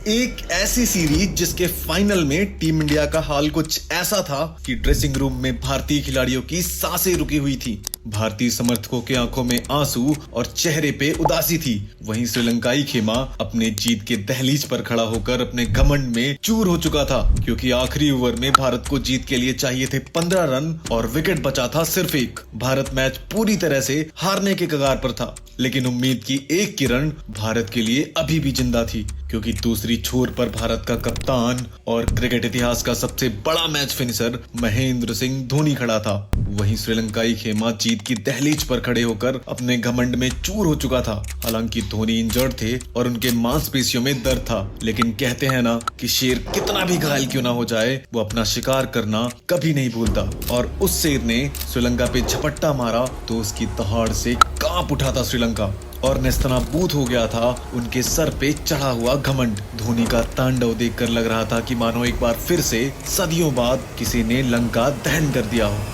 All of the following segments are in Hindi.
एक ऐसी सीरीज जिसके फाइनल में टीम इंडिया का हाल कुछ ऐसा था कि ड्रेसिंग रूम में भारतीय खिलाड़ियों की सांसें रुकी हुई थी। भारतीय समर्थकों के आंखों में आंसू और चेहरे पे उदासी थी। वहीं श्रीलंकाई खेमा अपने जीत के दहलीज पर खड़ा होकर अपने घमंड में चूर हो चुका था, क्योंकि आखिरी ओवर में भारत को जीत के लिए चाहिए थे 15 रन और विकेट बचा था सिर्फ एक। भारत मैच पूरी तरह से हारने के कगार पर था, लेकिन उम्मीद की एक किरण भारत के लिए अभी भी जिंदा थी, क्योंकि दूसरी छोर पर भारत का कप्तान और क्रिकेट इतिहास का सबसे बड़ा मैच फिनिशर महेंद्र सिंह धोनी खड़ा था। वहीं श्रीलंकाई खेमा जीत की दहलीज पर खड़े होकर अपने घमंड में चूर हो चुका था। हालांकि धोनी इंजर्ड थे और उनके मांसपेशियों में दर्द था, लेकिन कहते हैं ना कि शेर कितना भी घायल क्यों ना हो जाए, वो अपना शिकार करना कभी नहीं भूलता। और उस शेर ने श्रीलंका पे झपट्टा मारा तो उसकी दहाड़ से कांप उठा था श्रीलंका और नेस्तनाबूद हो गया था उनके सर पे चढ़ा हुआ घमंड। धोनी का तांडव देखकर लग रहा था कि मानो एक बार फिर से सदियों बाद किसी ने लंका दहन कर दिया हो।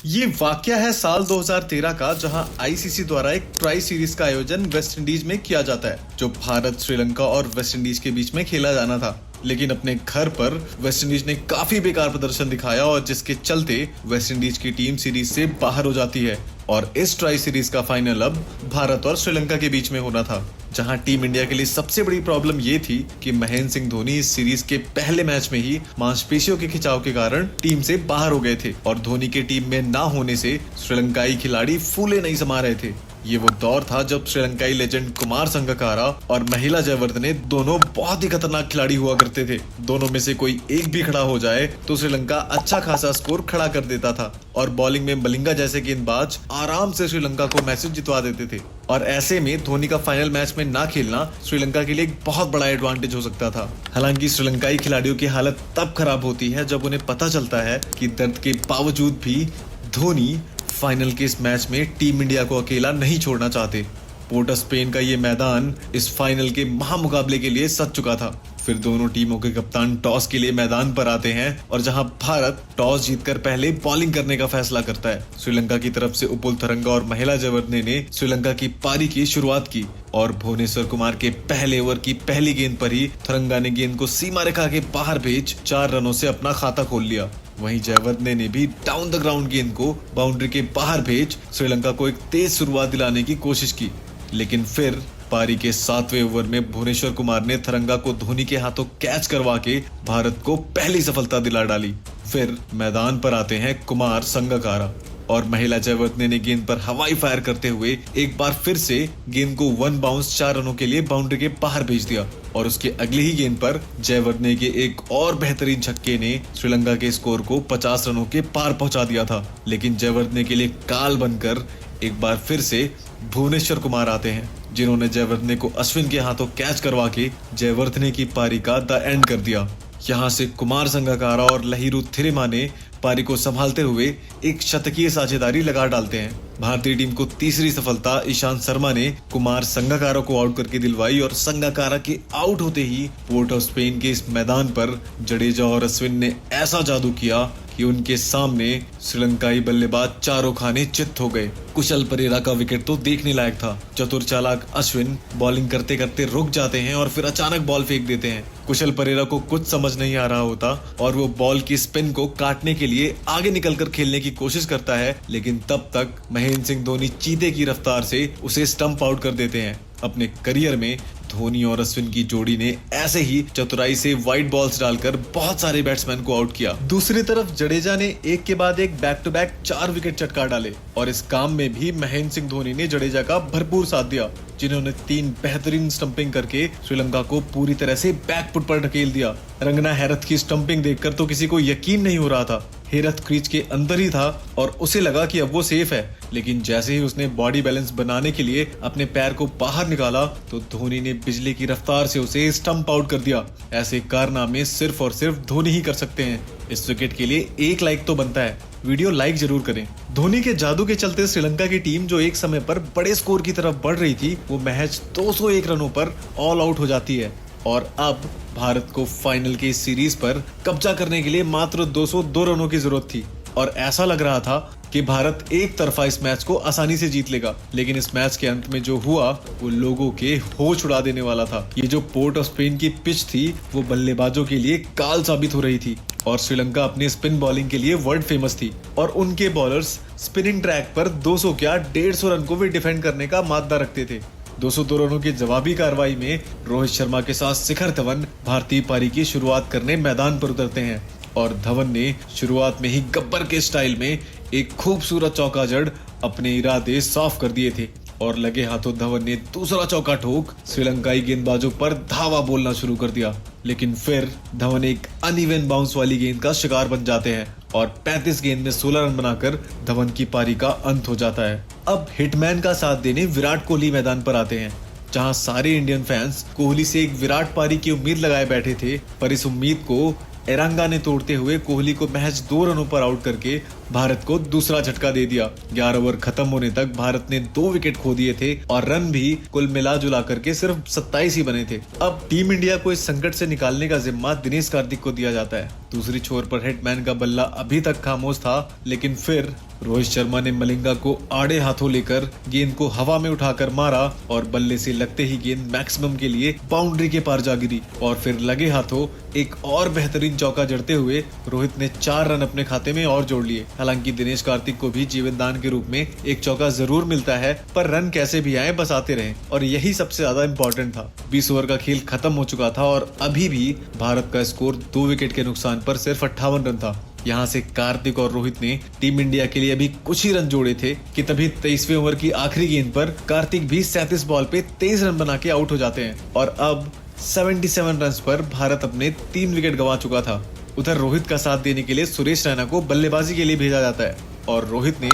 ये वाकया है साल 2013 का, जहां आईसीसी द्वारा एक ट्राई सीरीज का आयोजन वेस्ट इंडीज में किया जाता है, जो भारत, श्रीलंका और वेस्ट इंडीज के बीच में खेला जाना था। लेकिन अपने घर पर वेस्ट इंडीज ने काफी बेकार प्रदर्शन दिखाया और जिसके चलते वेस्ट इंडीज की टीम सीरीज से बाहर हो जाती है। और इस ट्राई सीरीज का फाइनल अब भारत और श्रीलंका के बीच में होना था, जहां टीम इंडिया के लिए सबसे बड़ी प्रॉब्लम ये थी कि महेंद्र सिंह धोनी इस सीरीज के पहले मैच में ही मांसपेशियों के खिंचाव के कारण टीम से बाहर हो गए थे और धोनी के टीम में ना होने से श्रीलंकाई खिलाड़ी फूले नहीं समा रहे थे। ये वो दौर था जब श्रीलंकाई लेजेंड कुमार संगकारा और महिला जयवर्धने दोनों बहुत ही खतरनाक खिलाड़ी हुआ करते थे। दोनों में से कोई एक भी खड़ा हो जाए तो श्रीलंका अच्छा खासा स्कोर खड़ा कर देता था और बॉलिंग में मलिंगा जैसे गेंदबाज आराम से श्रीलंका को मैच जितवा देते थे। और ऐसे में धोनी का फाइनल मैच में ना खेलना श्रीलंका के लिए एक बहुत बड़ा एडवांटेज हो सकता था। हालांकि श्रीलंकाई खिलाड़ियों की हालत तब खराब होती है जब उन्हें पता चलता है कि दर्द के बावजूद भी धोनी फाइनल के इस मैच में टीम इंडिया को अकेला नहीं छोड़ना चाहते। पोर्ट ऑफ स्पेन का ये मैदान इस फाइनल के महामुकाबले के लिए सज चुका था। फिर दोनों टीमों के कप्तान टॉस के लिए मैदान पर आते हैं और जहां भारत टॉस जीतकर पहले बॉलिंग करने का फैसला करता है। श्रीलंका की तरफ से उपुल थरंगा और महिला जयवर्धने ने श्रीलंका की पारी की शुरुआत की और भुवनेश्वर कुमार के पहले ओवर की पहली गेंद पर ही थरंगा ने गेंद को सीमा रेखा के बाहर भेज 4 रनों से अपना खाता खोल लिया। वहीं जयवर्धने ने भी डाउन द ग्राउंड गेंद को बाउंड्री के बाहर भेज श्रीलंका को एक तेज शुरुआत दिलाने की कोशिश की, लेकिन फिर पारी के 7वें ओवर में भुवनेश्वर कुमार ने थरंगा को धोनी के हाथों कैच करवा के भारत को पहली सफलता दिला डाली। फिर मैदान पर आते हैं कुमार संगकारा और महिला जयवर्धने ने गेंद पर हवाई फायर करते हुए एक बार फिर से गेंद को 1 बाउंस 4 रनों के लिए बाउंड्री के बाहर भेज दिया और उसके अगली ही गेंद पर जयवर्धने के एक और बेहतरीन छक्के ने श्रीलंका के स्कोर को 50 रनों के पार पहुंचा दिया था। लेकिन जयवर्धने के लिए काल बनकर एक बार फिर से भुवनेश्वर कुमार आते हैं, जिन्होंने जयवर्धने को अश्विन के हाथों कैच करवा के जयवर्धने की पारी का द एंड कर दिया। यहाँ से कुमार संगकारा और लहिरू थिरिमा ने पारी को संभालते हुए एक शतकीय साझेदारी लगा डालते हैं। भारतीय टीम को तीसरी सफलता ईशांत शर्मा ने कुमार संगकारा को आउट करके दिलवाई और संगकारा के आउट होते ही पोर्ट ऑफ स्पेन के इस मैदान पर जडेजा और अश्विन ने ऐसा जादू किया कि उनके सामने श्रीलंकाई बल्लेबाज चारों खाने चित्त हो गए। कुशल परेरा का विकेट तो देखने लायक था। चतुर चालाक अश्विन बॉलिंग करते करते रुक जाते हैं और फिर अचानक बॉल फेंक देते हैं। कुशल परेरा को कुछ समझ नहीं आ रहा होता और वो बॉल की स्पिन को काटने के लिए आगे निकलकर खेलने की कोशिश करता है, लेकिन तब तक महेंद्र सिंह धोनी चीते की रफ्तार से उसे स्टंप आउट कर देते हैं। अपने करियर में धोनी और अश्विन की जोड़ी ने ऐसे ही चतुराई से वाइड बॉल्स डालकर बहुत सारे बैट्समैन को आउट किया। दूसरी तरफ जडेजा ने एक के बाद एक बैक टू बैक 4 विकेट चटका डाले और इस काम में भी महेंद्र सिंह धोनी ने जडेजा का भरपूर साथ दिया, जिन्होंने 3 बेहतरीन स्टंपिंग करके श्रीलंका को पूरी तरह से बैकफुट पर ढकेल दिया। रंगना हैरत की स्टंपिंग देखकर तो किसी को यकीन नहीं हो रहा था। हेरत क्रीज के अंदर ही था और उसे लगा कि अब वो सेफ है, लेकिन जैसे ही उसने बॉडी बैलेंस बनाने के लिए अपने पैर को बाहर निकाला तो धोनी ने बिजली की रफ्तार से उसे स्टंप आउट कर दिया। ऐसे कारनामे सिर्फ और सिर्फ धोनी ही कर सकते हैं। इस विकेट के लिए 1 लाइक तो बनता है। वीडियो लाइक जरूर करें। धोनी के जादू के चलते श्रीलंका की टीम, जो एक समय पर बड़े स्कोर की तरफ बढ़ रही थी, वो महज 201 रनों पर ऑल आउट हो जाती है और अब भारत को फाइनल की सीरीज पर कब्जा करने के लिए मात्र 202 रनों की जरूरत थी और ऐसा लग रहा था कि भारत एक तरफा इस मैच को आसानी से जीत लेगा, लेकिन इस मैच के अंत में जो हुआ वो लोगों के होश उड़ा देने वाला था। ये जो पोर्ट ऑफ स्पेन की पिच थी वो बल्लेबाजों के लिए काल साबित हो रही थी और श्रीलंका अपनी स्पिन बॉलिंग के लिए वर्ल्ड फेमस थी और उनके बॉलर्स स्पिनिंग ट्रैक पर 200 क्या 150 रन को भी डिफेंड करने का माद्दा रखते थे। 202 रनों की जवाबी कार्रवाई में रोहित शर्मा के साथ शिखर धवन भारतीय पारी की शुरुआत करने मैदान पर उतरते हैं और धवन ने शुरुआत में ही गब्बर के स्टाइल में एक खूबसूरत चौका जड़ अपने इरादे साफ कर दिए थे और लगे हाथों धवन ने दूसरा चौका ठोक श्रीलंकाई गेंदबाजों पर धावा बोलना शुरू कर दिया। लेकिन फिर धवन एक अनइवन बाउंस वाली गेंद का शिकार बन जाते हैं और 35 गेंद में 16 रन बनाकर धवन की पारी का अंत हो जाता है। अब हिटमैन का साथ देने विराट कोहली मैदान पर आते हैं, जहां सारे इंडियन फैंस कोहली से एक विराट पारी की उम्मीद लगाए बैठे थे, पर इस उम्मीद को एरंगा ने तोड़ते हुए कोहली को महज 2 रनों पर आउट करके भारत को दूसरा झटका दे दिया। 11 ओवर खत्म होने तक भारत ने 2 विकेट खो दिए थे और रन भी कुल मिला जुला करके सिर्फ 27 ही बने थे। अब टीम इंडिया को इस संकट से निकालने का जिम्मा दिनेश कार्तिक को दिया जाता है। दूसरी छोर पर हिटमैन का बल्ला अभी तक खामोश था, लेकिन फिर रोहित शर्मा ने मलिंगा को आड़े हाथों लेकर गेंद को हवा में उठाकर मारा और बल्ले से लगते ही गेंद मैक्सिमम के लिए बाउंड्री के पार जा गिरी और फिर लगे हाथों एक और बेहतरीन चौका जड़ते हुए रोहित ने 4 रन अपने खाते में और जोड़ लिए। हालांकि दिनेश कार्तिक को भी जीवन दान के रूप में एक चौका जरूर मिलता है, पर रन कैसे भी आए बस आते रहे और यही सबसे ज्यादा इम्पोर्टेंट था। 20 ओवर का खेल खत्म हो चुका था और अभी भी भारत का स्कोर 2 विकेट के नुकसान पर सिर्फ 58 रन था। यहाँ से कार्तिक और रोहित ने टीम इंडिया के लिए अभी कुछ ही रन जोड़े थे कि तभी 23वें ओवर की आखिरी गेंद पर कार्तिक भी 37 बॉल पे 23 रन बना के आउट हो जाते हैं और अब 77 रन पर भारत अपने 3 विकेट गंवा चुका था। उधर रोहित का साथ देने के लिए सुरेश रैना को बल्लेबाजी के लिए भेजा जाता है और रोहित ने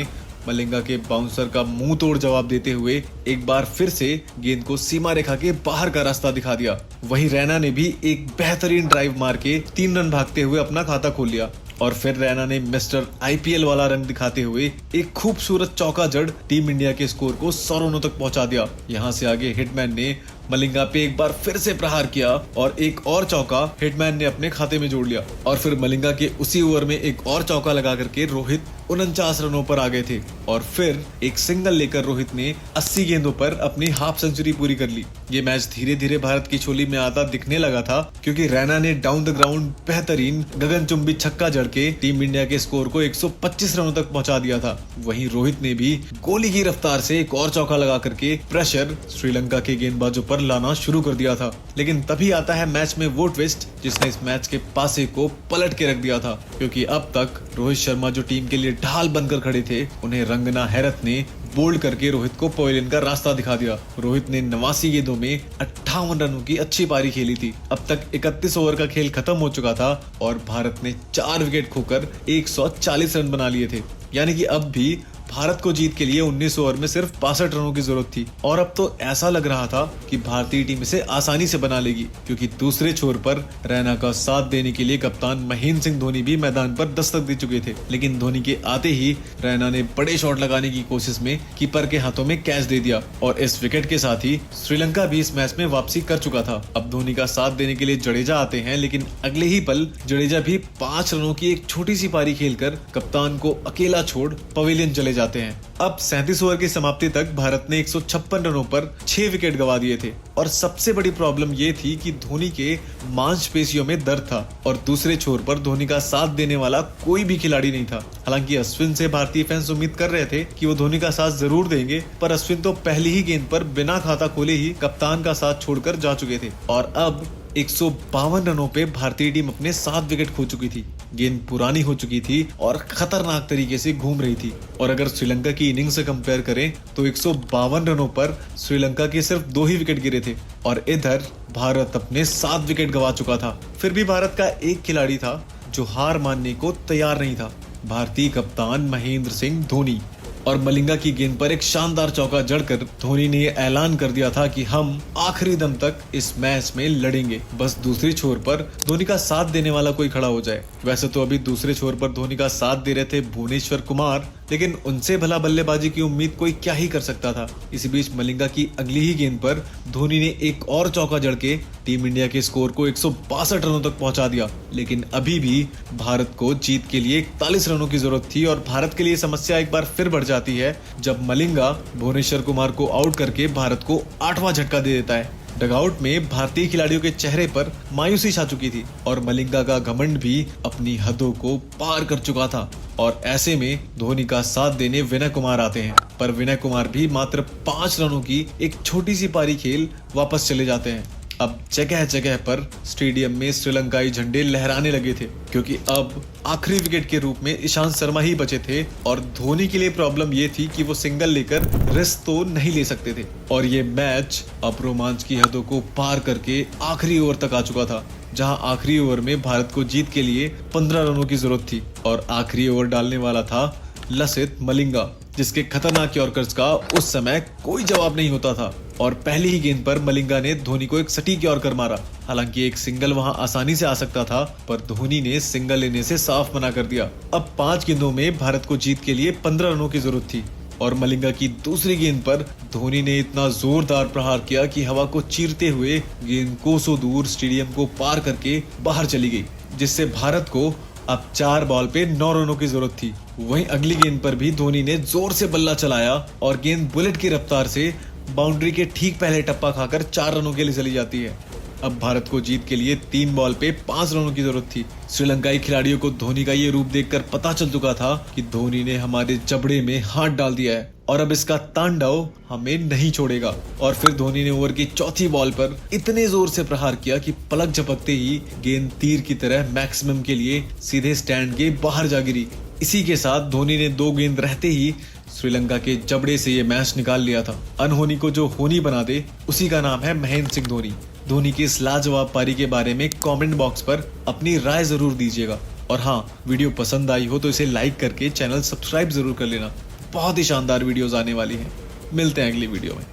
मलिंगा के बाउंसर का मुंह तोड़ जवाब देते हुए एक बार फिर से गेंद को सीमा रेखा के बाहर का रास्ता दिखा दिया। वहीं रैना ने भी एक बेहतरीन ड्राइव मार के 3 रन भागते हुए अपना खाता खोल लिया और फिर रैना ने मिस्टर आईपीएल वाला रंग दिखाते हुए एक खूबसूरत चौका जड़ टीम इंडिया के स्कोर को 100 रनों तक पहुंचा दिया। यहां से आगे हिटमैन ने मलिंगा पे एक बार फिर से प्रहार किया और एक और चौका हिटमैन ने अपने खाते में जोड़ लिया और फिर मलिंगा के उसी ओवर में एक और चौका लगा करके रोहित 49 रनों पर आ गए थे और फिर एक सिंगल लेकर रोहित ने 80 गेंदों पर अपनी हाफ सेंचुरी पूरी कर ली। ये मैच धीरे धीरे भारत की झोली में आता दिखने लगा था क्योंकि रैना ने डाउन द ग्राउंड बेहतरीन गगनचुंबी छक्का जड़ के टीम इंडिया के स्कोर को 125 रनों तक पहुंचा दिया था। वहीं रोहित ने भी गोली की रफ्तार से एक और चौका लगा करके प्रेशर श्रीलंका के गेंदबाजों पर लाना शुरू कर दिया था। लेकिन तभी आता है मैच में वो ट्विस्ट जिसने इस मैच के पासे को पलट के रख दिया था, क्योंकि अब तक रोहित शर्मा जो टीम के लिए ढाल बनकर खड़े थे उन्हें रंगना हैरत ने बोल्ड करके रोहित को पवेलियन का रास्ता दिखा दिया। रोहित ने 89 गेंदों में 58 रनों की अच्छी पारी खेली थी। अब तक 31 ओवर का खेल खत्म हो चुका था और भारत ने 4 विकेट खोकर 140 रन बना लिए थे। यानी कि अब भी भारत को जीत के लिए 19 ओवर में सिर्फ 62 रनों की जरूरत थी और अब तो ऐसा लग रहा था कि भारतीय टीम इसे आसानी से बना लेगी, क्योंकि दूसरे छोर पर रैना का साथ देने के लिए कप्तान महेंद्र सिंह धोनी भी मैदान पर दस्तक दे चुके थे। लेकिन धोनी के आते ही रैना ने बड़े शॉट लगाने की कोशिश में कीपर के हाथों में कैच दे दिया और इस विकेट के साथ ही श्रीलंका भी इस मैच में वापसी कर चुका था। अब धोनी का साथ देने के लिए जडेजा आते हैं, लेकिन अगले ही पल जडेजा भी 5 रनों की एक छोटी सी पारी खेलकर कप्तान को अकेला छोड़ पवेलियन चले जाते हैं। अब 37 ओवर की समाप्ति तक भारत ने 156 रनों पर 6 विकेट गंवा दिए थे और सबसे बड़ी प्रॉब्लम ये थी कि धोनी के मांसपेशियों में दर्द था और दूसरे छोर पर धोनी का साथ देने वाला कोई भी खिलाड़ी नहीं था। हालांकि अश्विन से भारतीय फैंस उम्मीद कर रहे थे कि वो धोनी का साथ जरूर देंगे, पर अश्विन तो पहली ही गेंद पर बिना खाता खोले ही कप्तान का साथ छोड़कर जा चुके थे और अब 152 रनों पे भारतीय टीम अपने 7 विकेट खो चुकी थी। गेंद पुरानी हो चुकी थी और खतरनाक तरीके से घूम रही थी और अगर श्रीलंका की इनिंग से कंपेयर करें तो 152 रनों पर श्रीलंका के सिर्फ 2 ही विकेट गिरे थे और इधर भारत अपने 7 विकेट गंवा चुका था। फिर भी भारत का एक खिलाड़ी था जो हार मानने को तैयार नहीं था, भारतीय कप्तान महेंद्र सिंह धोनी। और मलिंगा की गेंद पर एक शानदार चौका जड़कर धोनी ने यह ऐलान कर दिया था कि हम आखिरी दम तक इस मैच में लड़ेंगे, बस दूसरी छोर पर धोनी का साथ देने वाला कोई खड़ा हो जाए। वैसे तो अभी दूसरे छोर पर धोनी का साथ दे रहे थे भुवनेश्वर कुमार, लेकिन उनसे भला बल्लेबाजी की उम्मीद कोई क्या ही कर सकता था। इसी बीच मलिंगा की अगली ही गेंद पर धोनी ने एक और चौका जड़ के टीम इंडिया के स्कोर को 162 रनों तक पहुंचा दिया। लेकिन अभी भी भारत को जीत के लिए 41 रनों की जरूरत थी और भारत के लिए समस्या एक बार फिर बढ़ जाती है जब मलिंगा भुवनेश्वर कुमार को आउट करके भारत को 8वां झटका दे देता है। डगआउट में भारतीय खिलाड़ियों के चेहरे पर मायूसी छा चुकी थी और मलिंगा का घमंड भी अपनी हदों को पार कर चुका था। और ऐसे में धोनी का साथ देने विनय कुमार आते हैं, पर विनय कुमार भी मात्र 5 रनों की एक छोटी सी पारी खेल वापस चले जाते हैं। अब जगह जगह पर स्टेडियम में श्रीलंकाई झंडे लहराने लगे थे, क्योंकि अब आखिरी विकेट के रूप में ईशांत शर्मा ही बचे थे और धोनी के लिए प्रॉब्लम ये थी कि वो सिंगल लेकर रिस्क तो नहीं ले सकते थे। और ये मैच अब रोमांच की हदों को पार करके आखिरी ओवर तक आ चुका था, जहां आखिरी ओवर में भारत को जीत के लिए 15 रनों की जरूरत थी और आखिरी ओवर डालने वाला था लसिथ मलिंगा, जिसके खतरनाक यॉर्कर्स का उस समय कोई जवाब नहीं होता था। और पहली ही गेंद पर मलिंगा ने धोनी को एक सटीक यॉर्कर मारा। हालांकि एक सिंगल वहां आसानी से आ सकता था, पर धोनी ने सिंगल लेने से साफ मना कर दिया। अब 5 गेंदों में भारत को जीत के लिए 15 रनों की जरूरत थी और मलिंगा की दूसरी गेंद पर धोनी ने इतना जोरदार प्रहार किया कि हवा को चीरते हुए गेंद कोसों दूर स्टेडियम को पार करके बाहर चली गई, जिससे भारत को अब 4 बॉल पे 9 रनों की जरूरत थी। वहीं अगली गेंद पर भी धोनी ने जोर से बल्ला चलाया और गेंद बुलेट की रफ्तार से बाउंड्री के ठीक पहले टप्पा खाकर 4 रनों के लिए चली जाती है। अब भारत को जीत के लिए 3 बॉल पे 5 रनों की जरूरत थी। श्रीलंकाई खिलाड़ियों को धोनी का ये रूप देखकर पता चल चुका था कि धोनी ने हमारे जबड़े में हाथ डाल दिया है और अब इसका तांडव हमें नहीं छोड़ेगा। और फिर धोनी ने ओवर की चौथी बॉल पर इतने जोर से प्रहार किया कि पलक झपकते ही गेंद तीर की तरह मैक्सिमम के लिए सीधे स्टैंड के बाहर जा गिरी। इसी के साथ धोनी ने 2 गेंद रहते ही श्रीलंका के जबड़े से ये मैच निकाल लिया था। अनहोनी को जो होनी बना दे, उसी का नाम है महेंद्र सिंह धोनी। धोनी की इस लाजवाब पारी के बारे में कमेंट बॉक्स पर अपनी राय जरूर दीजिएगा। और हाँ, वीडियो पसंद आई हो तो इसे लाइक करके चैनल सब्सक्राइब जरूर कर लेना। बहुत ही शानदार वीडियोस आने वाली हैं। मिलते हैं अगली वीडियो में।